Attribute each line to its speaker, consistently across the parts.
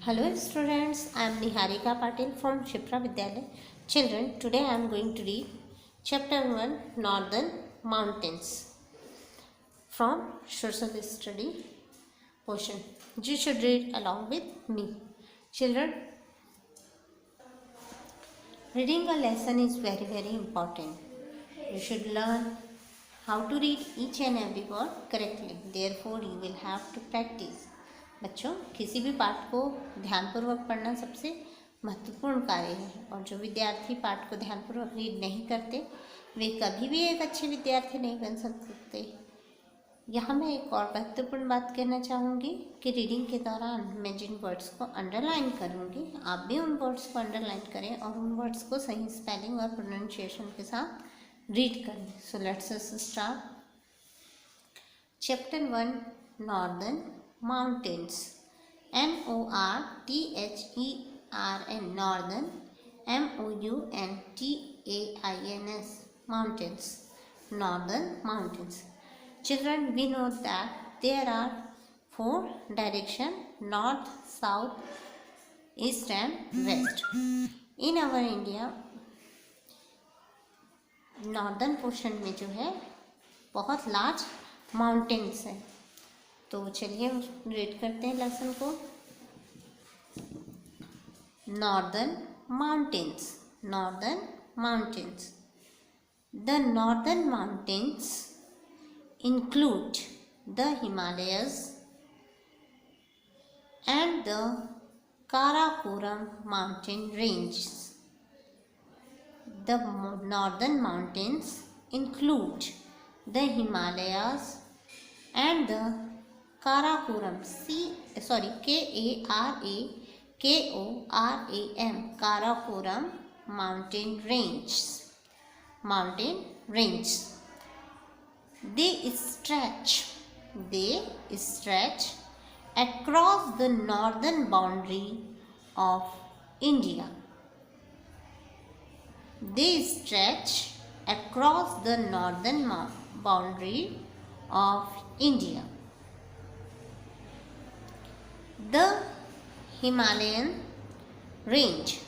Speaker 1: Hello students, I am Niharika Patil from Shipra Vidyalaya. Children, today I am going to read chapter 1 Northern Mountains from Social Study portion. You should read along with me. Children, reading a lesson is very important. You should learn how to read each and every word correctly. Therefore, you will have to practice. बच्चों, किसी भी पाठ को ध्यानपूर्वक पढ़ना सबसे महत्वपूर्ण कार्य है और जो विद्यार्थी पाठ को ध्यानपूर्वक रीड नहीं करते वे कभी भी एक अच्छे विद्यार्थी नहीं बन सकते। यहाँ मैं एक और महत्वपूर्ण बात कहना चाहूँगी कि रीडिंग के दौरान मैं जिन वर्ड्स को अंडरलाइन करूँगी आप भी उन वर्ड्स को अंडरलाइन करें और उन वर्ड्स को सही स्पेलिंग और प्रोनाउंसिएशन के साथ रीड करें। So let's us start. Chapter 1 northern Mountains, N-O-R-T-H-E-R-N, Northern, M-O-U-N-T-A-I-N-S, Mountains, Northern Mountains. Children, we know that there are 4 directions, north, south, east and west. In our India, northern portion में जो है बहुत large mountains है। तो चलिए read करते हैं lesson को। Northern mountains, northern mountains. The northern mountains include the Himalayas and the Karakoram mountain range. The northern mountains include the Himalayas and the Karakoram, K-A-R-A-K-O-R-A-M, Karakoram mountain range. Mountain range. They stretch across the northern boundary of India. They stretch across the northern boundary of India. The Himalayan range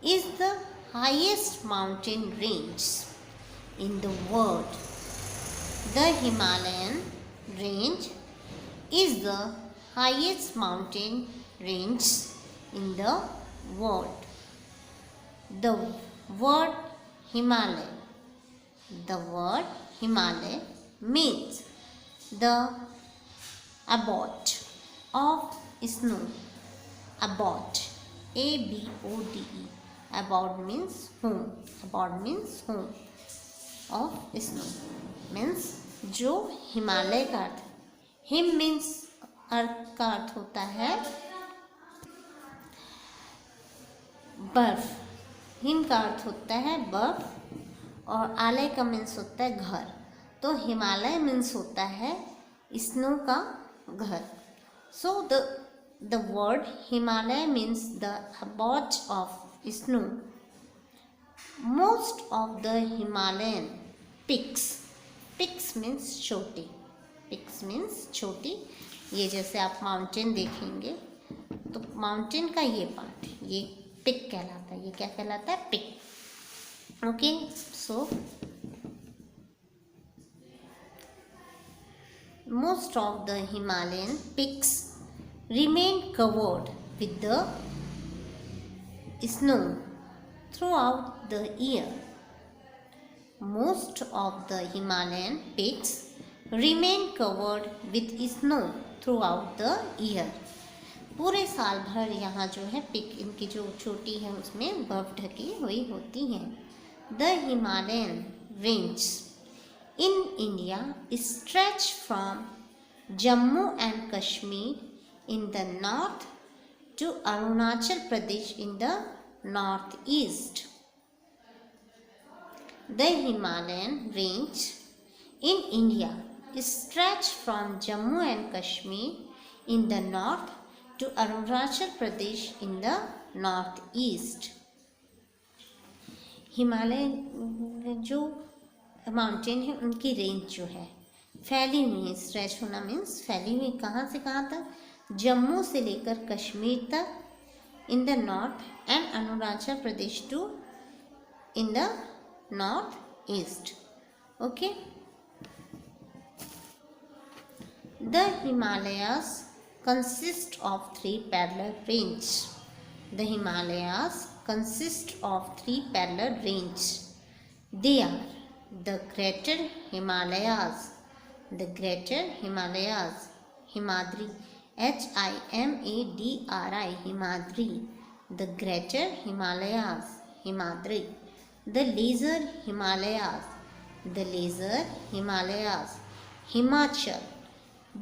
Speaker 1: is the highest mountain range in the world. The Himalayan range is the highest mountain range in the world. The word Himalaya means the abode of snow. Abode, A-B-O-D-E. Abode means home. Abode means home of snow. Means जो हिमालय का अर्थ। Him means earth का अर्थ होता है बर्फ। Him का अर्थ होता है बर्फ और आलय का मीन्स होता है घर। तो हिमालय मीन्स होता है स्नो का घर। So the word Himalaya means the abode of snow. Most of the Himalayan peaks means चोटी। Peaks means चोटी। ये जैसे आप माउंटेन देखेंगे तो माउंटेन का ये पार्ट ये पिक कहलाता है। ये क्या कहलाता है? Peak. Okay, so most of the Himalayan peaks remain covered with the snow throughout the year. Most of the Himalayan peaks remain covered with snow throughout the year. पूरे साल भर यहाँ जो है पिक इनकी जो चोटी है उसमें बर्फ ढकी हुई होती है। The Himalayan range in India stretch from Jammu and Kashmir in the north to Arunachal Pradesh in the northeast. The Himalayan range in India stretch from Jammu and Kashmir in the north to Arunachal Pradesh in the northeast. Himalaya जो mountain है उनकी range जो है फैली हुई है। Stretch होना means फैली हुई। कहाँ से कहाँ तक? जम्मू से लेकर कश्मीर तक in the north and Arunachal Pradesh to in the north east. Okay. The Himalayas consist of three parallel ranges. The Himalayas consist of three parallel ranges. They are the Greater Himalayas, the Greater Himalayas, Himadri, Himadri, Himadri, the Greater Himalayas, Himadri, the Lesser Himalayas, the Lesser Himalayas, Himachal,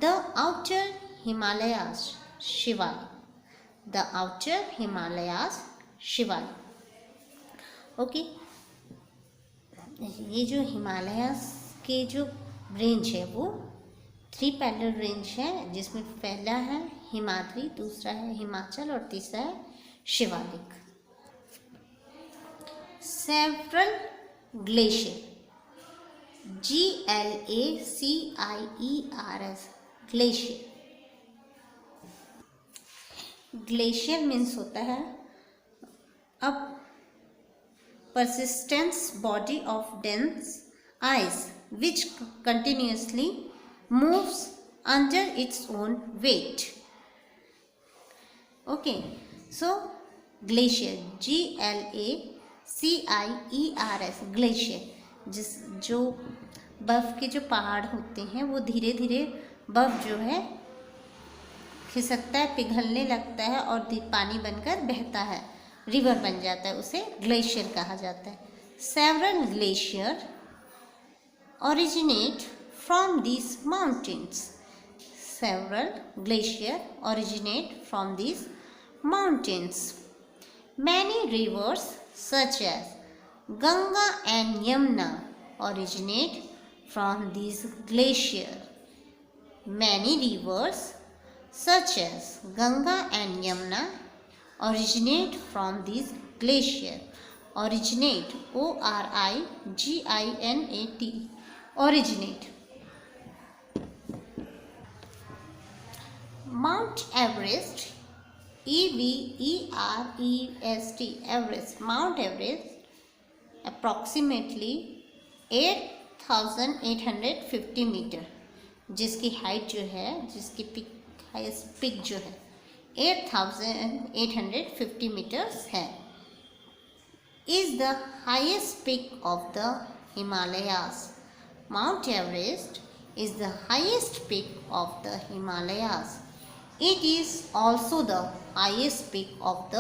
Speaker 1: the Outer Himalayas, Shivalik, the Outer Himalayas, Shivalik. Okay. ये जो हिमालयास के जो range है वो 3 parallel range है, जिसमें पहला है हिमाद्री, दूसरा है हिमाचल और तीसरा है Shivalik. Several glacier, GLACIERS, glacier. Glacier means होता है अ persistent body of dense ice which continuously moves under its own weight. Okay, so glacier, GLACIERS, glacier. जो बर्फ़ के जो पहाड़ होते हैं वो धीरे धीरे बर्फ़ जो है खिसकता है, पिघलने लगता है और पानी बनकर बहता है, रिवर बन जाता है, उसे ग्लेशियर कहा जाता है. Several glacier originate from these mountains. Several glacier originate from these mountains. Many rivers such as Ganga and Yamuna originate from these glaciers. Many rivers such as Ganga and Yamuna originate from these glaciers. Originate, ORIGINAT, originate. Mount Everest, EVEREST, Everest. Mount Everest approximately 8,850 metre, जिसकी height जो है, जिसकी pick, highest pick जो है 8,850 metres है. Is the highest peak of the Himalayas. Mount Everest is the highest peak of the Himalayas. It is also the highest peak of the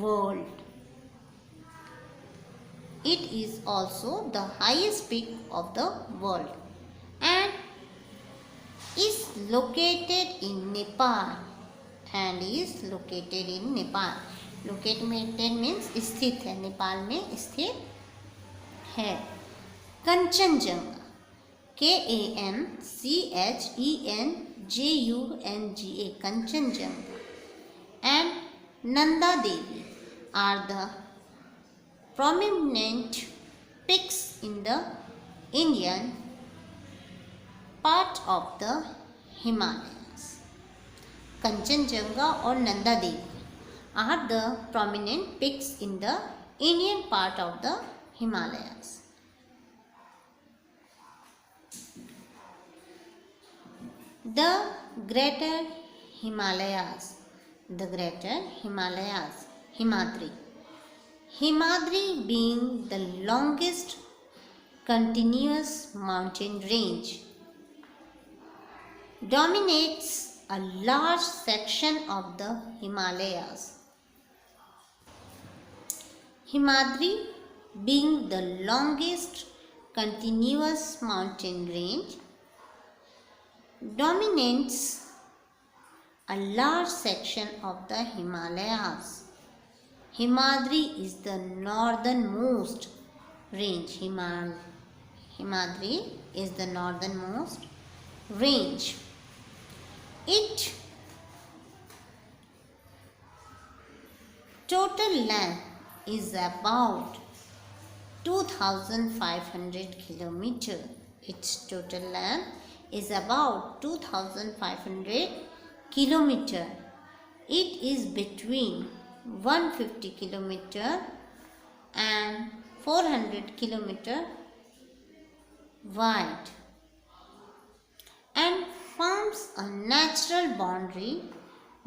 Speaker 1: world. It is also the highest peak of the world and is located in Nepal. And is located in Nepal. Located means स्थित है, नेपाल में स्थित है. Kanchenjunga, KANCHENJUNGA, Kanchenjunga and Nanda Devi are the prominent peaks in the Indian part of the Himalayas. Kanchenjunga or Nanda Devi are the prominent peaks in the Indian part of the Himalayas. The Greater Himalayas, the Greater Himalayas, Himadri. Himadri being the longest continuous mountain range dominates a large section of the Himalayas. Himadri being the longest continuous mountain range dominates a large section of the Himalayas. Himadri is the northernmost range. Himadri is the northernmost range. Its total length is about 2,500 kilometers. Its total length is about 2,500 kilometer. It is between 150 kilometer and 400 kilometer wide and forms a natural boundary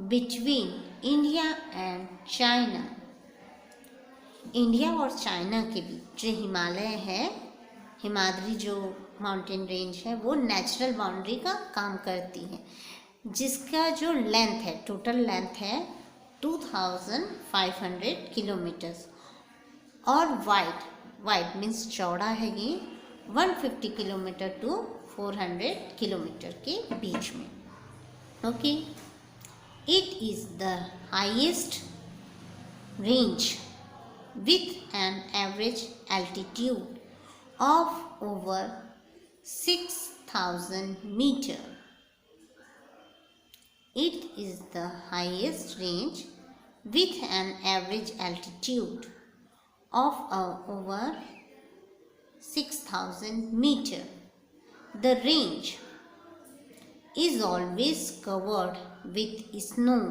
Speaker 1: between India and China. India और China के बीच जो हिमालय है, हिमाद्री जो mountain range है, वो natural boundary का काम करती है, जिसका जो लेंथ है, टोटल लेंथ है 2500 किलोमीटर्स और वाइड मीन्स चौड़ा है ये 150 किलोमीटर टू 400 किलोमीटर के बीच में. Okay, it is the highest range with an average altitude of over 6,000 meter. It is the highest range with an average altitude of over 6,000 meter. The range is always covered with snow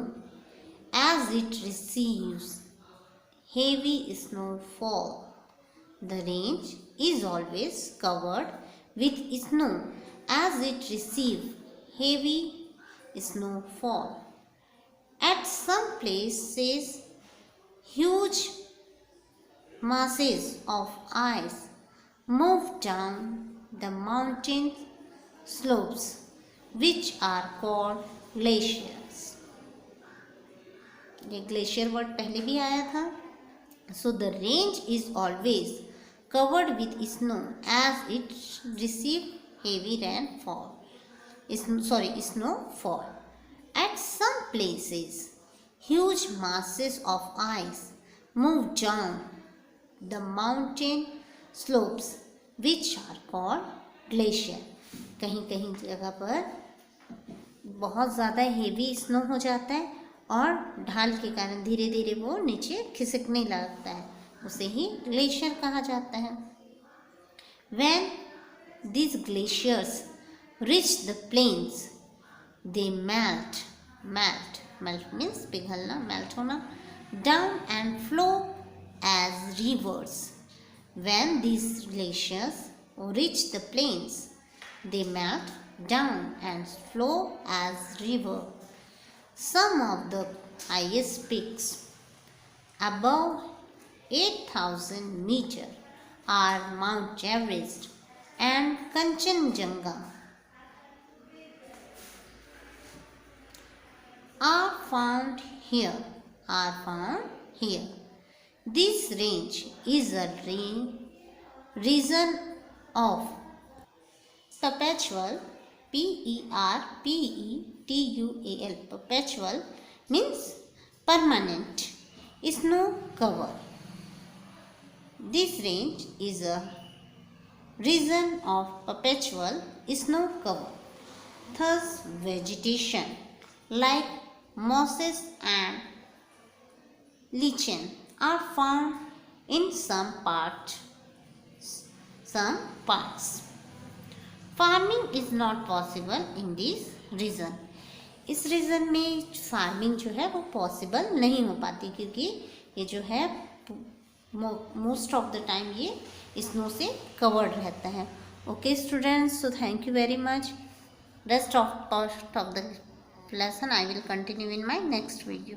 Speaker 1: as it receives heavy snowfall. The range is always covered with snow as it receives heavy snowfall. At some places, huge masses of ice move down the mountain slopes, which are called glaciers. ये glacier word पहले भी आया था. So the range is always covered with snow as it receives heavy rainfall. Snowfall. At some places, huge masses of ice move down the mountain slopes, which are called glacier. कहीं कहीं जगह पर बहुत ज़्यादा हेवी स्नो हो जाता है और ढाल के कारण धीरे धीरे वो नीचे खिसकने लगता है, उसे ही ग्लेशियर कहा जाता है. When these glaciers reach the plains, they melt means पिघलना, melt होना, down and flow as rivers. When these glaciers reach the plains, they melt down and flow as river. Some of the highest peaks above 8,000 meters are Mount Everest and Kanchenjunga are found here. This range is a region of perpetual, perpetual, perpetual means permanent snow cover. This range is a region of perpetual snow cover. Thus vegetation like mosses and lichen are found in some parts. Farming is not possible in this region. इस reason में farming जो है वो possible नहीं हो पाती, क्योंकि ये जो है मोस्ट ऑफ द टाइम ये स्नो से कवर्ड रहता है. Okay students, so thank you very much. Rest of the lesson I will continue in my next video.